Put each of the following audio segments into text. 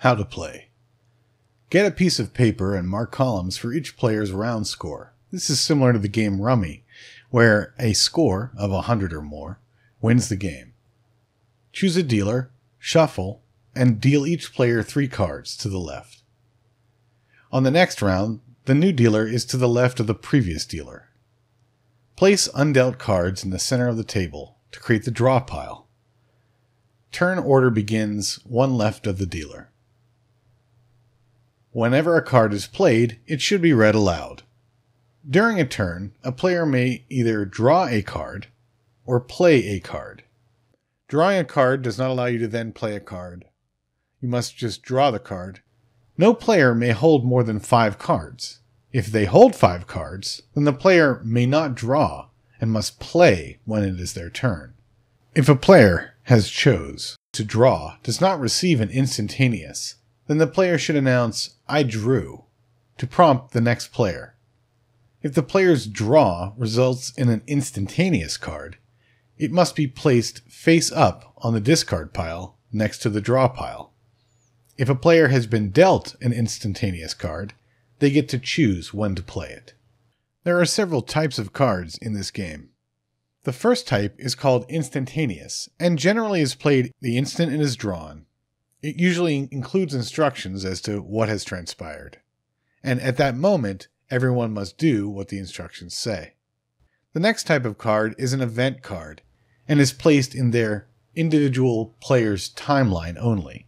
How to play. Get a piece of paper and mark columns for each player's round score. This is similar to the game Rummy, where a score of 100 or more wins the game. Choose a dealer, shuffle, and deal each player 3 cards to the left. On the next round, the new dealer is to the left of the previous dealer. Place undealt cards in the center of the table to create the draw pile. Turn order begins one left of the dealer. Whenever a card is played, it should be read aloud. During a turn, a player may either draw a card or play a card. Drawing a card does not allow you to then play a card. You must just draw the card. No player may hold more than 5 cards. If they hold 5 cards, then the player may not draw and must play when it is their turn. If a player has chose to draw does not receive an instantaneous, then the player should announce, "I drew," to prompt the next player. If the player's draw results in an instantaneous card, it must be placed face up on the discard pile next to the draw pile. If a player has been dealt an instantaneous card, they get to choose when to play it. There are several types of cards in this game. The first type is called instantaneous, and generally is played the instant it is drawn. It usually includes instructions as to what has transpired, and at that moment, everyone must do what the instructions say. The next type of card is an event card, and is placed in their individual player's timeline only.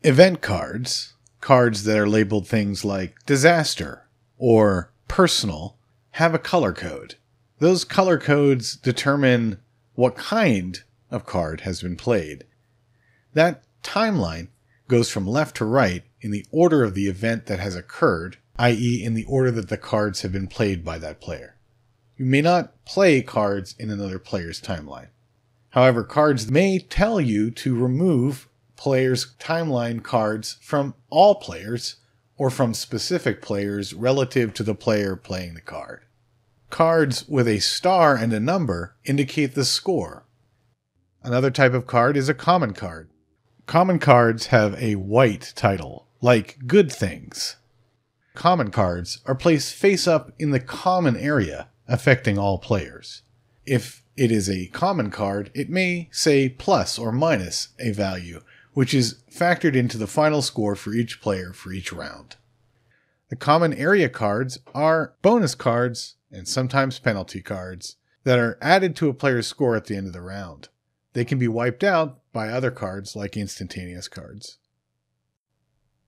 Event cards, cards that are labeled things like disaster or personal, have a color code. Those color codes determine what kind of card has been played. That timeline goes from left to right in the order of the event that has occurred, i.e. in the order that the cards have been played by that player. You may not play cards in another player's timeline. However, cards may tell you to remove players' timeline cards from all players or from specific players relative to the player playing the card. Cards with a star and a number indicate the score. Another type of card is a common card. Common cards have a white title, like good things. Common cards are placed face up in the common area, affecting all players. If it is a common card, it may say plus or minus a value, which is factored into the final score for each player for each round. The common area cards are bonus cards, and sometimes penalty cards, that are added to a player's score at the end of the round. They can be wiped out by other cards like instantaneous cards.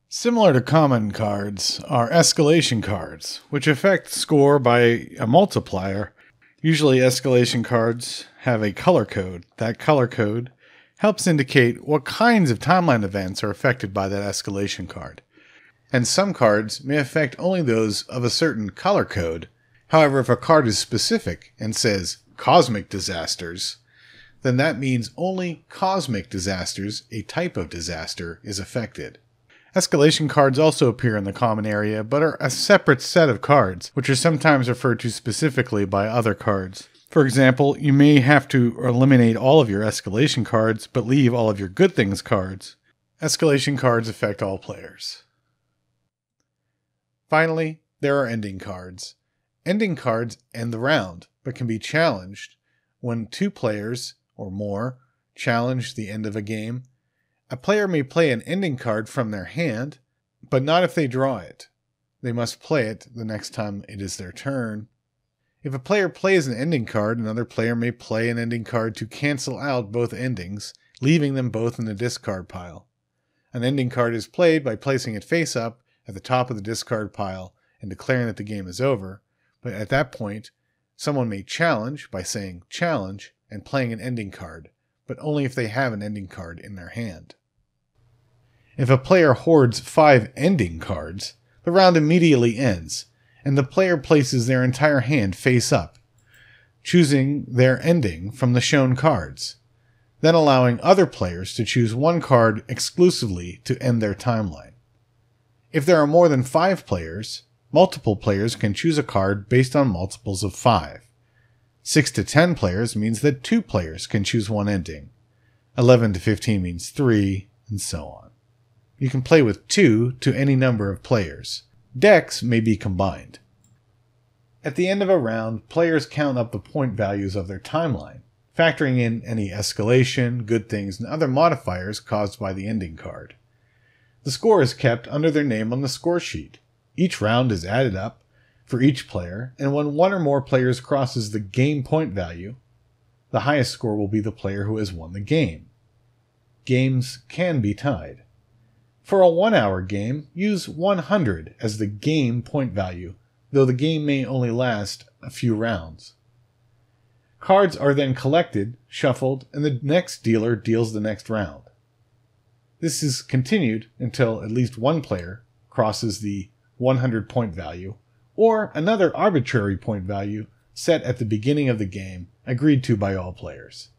Similar to common cards are escalation cards, which affect score by a multiplier. Usually escalation cards have a color code. That color code helps indicate what kinds of timeline events are affected by that escalation card. And some cards may affect only those of a certain color code. However, if a card is specific and says cosmic disasters, then that means only cosmic disasters, a type of disaster, is affected. Escalation cards also appear in the common area, but are a separate set of cards, which are sometimes referred to specifically by other cards. For example, you may have to eliminate all of your escalation cards, but leave all of your good things cards. Escalation cards affect all players. Finally, there are ending cards. Ending cards end the round, but can be challenged when 2 players or more challenge the end of a game. A player may play an ending card from their hand, but not if they draw it. They must play it the next time it is their turn. If a player plays an ending card, another player may play an ending card to cancel out both endings, leaving them both in the discard pile. An ending card is played by placing it face up at the top of the discard pile and declaring that the game is over, but at that point, someone may challenge by saying challenge and playing an ending card, but only if they have an ending card in their hand. If a player hoards 5 ending cards, the round immediately ends, and the player places their entire hand face up, choosing their ending from the shown cards, then allowing other players to choose one card exclusively to end their timeline. If there are more than 5 players, multiple players can choose a card based on multiples of 5. 6 to 10 players means that 2 players can choose one ending. 11 to 15 means 3, and so on. You can play with 2 to any number of players. Decks may be combined. At the end of a round, players count up the point values of their timeline, factoring in any escalation, good things, and other modifiers caused by the ending card. The score is kept under their name on the score sheet. Each round is added up for each player, and when one or more players crosses the game point value, the highest score will be the player who has won the game. Games can be tied. For a 1-hour game, use 100 as the game point value, though the game may only last a few rounds. Cards are then collected, shuffled, and the next dealer deals the next round. This is continued until at least one player crosses the 100 point value, or another arbitrary point value set at the beginning of the game, agreed to by all players.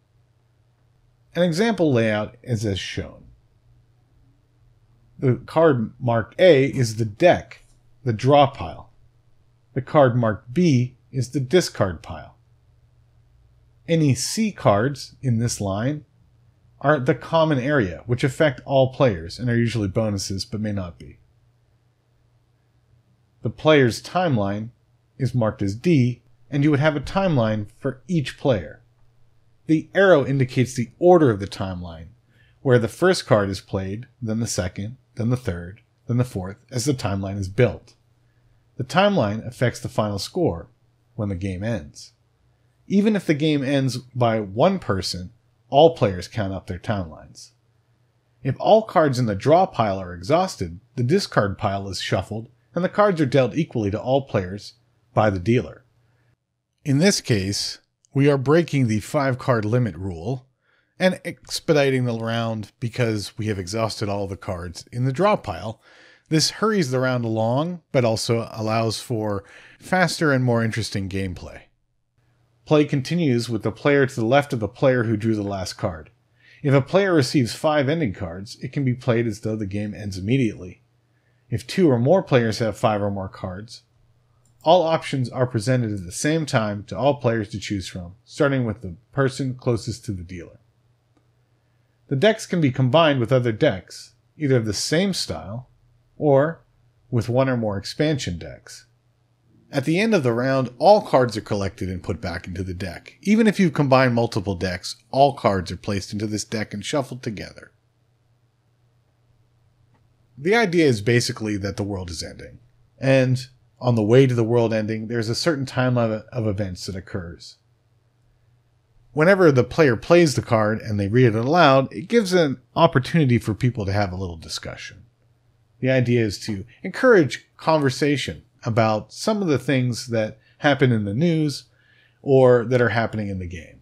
An example layout is as shown. The card marked A is the deck, the draw pile. The card marked B is the discard pile. Any C cards in this line are the common area, which affect all players and are usually bonuses but may not be. The player's timeline is marked as D, and you would have a timeline for each player. The arrow indicates the order of the timeline, where the first card is played, then the second, then the third, then the fourth, as the timeline is built. The timeline affects the final score when the game ends. Even if the game ends by one person, all players count up their timelines. If all cards in the draw pile are exhausted, the discard pile is shuffled and the cards are dealt equally to all players by the dealer. In this case, we are breaking the 5-card limit rule and expediting the round because we have exhausted all the cards in the draw pile. This hurries the round along, but also allows for faster and more interesting gameplay. Play continues with the player to the left of the player who drew the last card. If a player receives 5 ending cards, it can be played as though the game ends immediately. If 2 or more players have 5 or more cards, all options are presented at the same time to all players to choose from, starting with the person closest to the dealer. The decks can be combined with other decks, either of the same style, or with one or more expansion decks. At the end of the round, all cards are collected and put back into the deck. Even if you combine multiple decks, all cards are placed into this deck and shuffled together. The idea is basically that the world is ending, and on the way to the world ending, there's a certain timeline of events that occurs. Whenever the player plays the card and they read it aloud, it gives an opportunity for people to have a little discussion. The idea is to encourage conversation about some of the things that happen in the news or that are happening in the game.